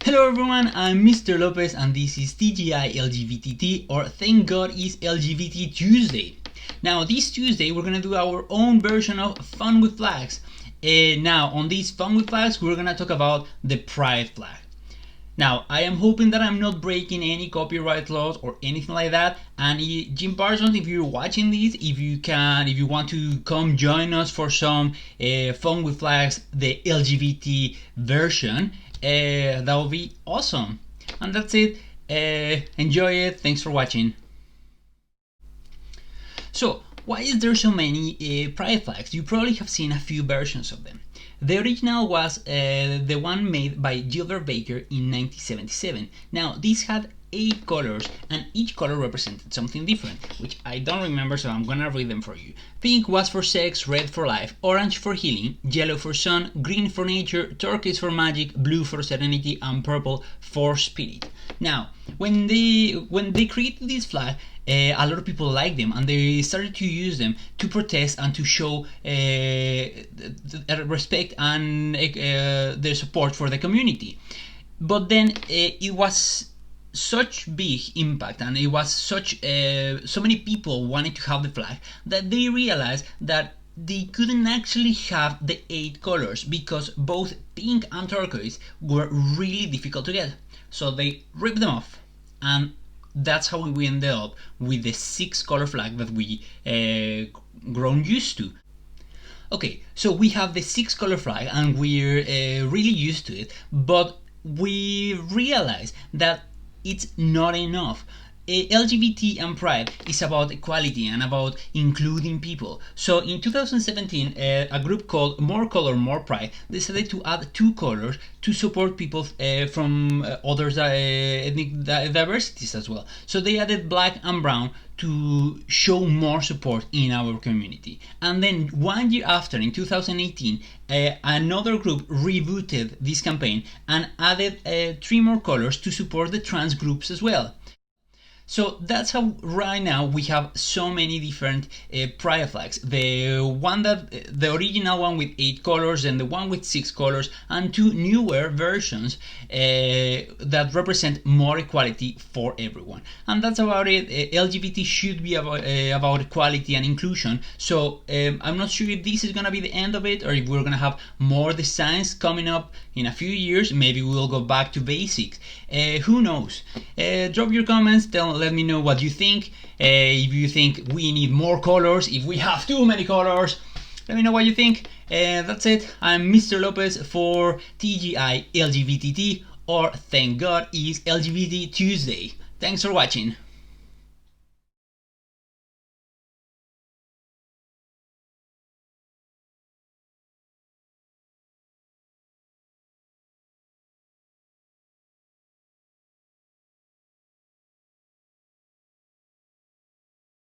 Hello everyone, I'm Mr. Lopez and this is TGILGBTT, or Thank God It's LGBT Tuesday. Now this Tuesday we're gonna do our own version of Fun with Flags. Now on this Fun with Flags we're gonna talk about the pride flag. Now, I am hoping that I'm not breaking any copyright laws or anything like that. And Jim Parsons, if you're watching this, if you want to come join us for some Fun with Flags, the LGBT version, that would be awesome. And that's it. Enjoy it. Thanks for watching. So, why is there so many pride flags? You probably have seen a few versions of them. The original was the one made by Gilbert Baker in 1977. Now, this had 8 colors and each color represented something different, which I don't remember, so I'm gonna read them for you. Pink was for sex, red for life, orange for healing, yellow for sun, green for nature, turquoise for magic, blue for serenity, and purple for spirit. Now, when they created this flag, a lot of people liked them and they started to use them to protest and to show respect and their support for the community. But then it was such big impact and it was such so many people wanted to have the flag that they realized that they couldn't actually have the 8 colors because both pink and turquoise were really difficult to get. So they ripped them off, and that's how we ended up with the 6 color flag that we grown used to. Okay, so we have the 6 color flag and we're really used to it, but we realize that it's not enough. LGBT and Pride is about equality and about including people. So in 2017, a group called More Color, More Pride decided to add 2 colors to support people from other ethnic diversities as well. So they added black and brown to show more support in our community. And then 1 year after, in 2018, another group rebooted this campaign and added 3 more colors to support the trans groups as well. So that's how right now we have so many different pride flags. The original one with 8 colors and the one with 6 colors, and 2 newer versions that represent more equality for everyone. And that's about it. LGBT should be about equality and inclusion. So I'm not sure if this is gonna be the end of it or if we're gonna have more designs coming up in a few years. Maybe we'll go back to basics. Who knows? Drop your comments. Let me know what you think. If you think we need more colors, if we have too many colors, let me know what you think. That's it. I'm Mr. Lopez for TGI LGBT, or Thank God It's LGBT Tuesday. Thanks for watching.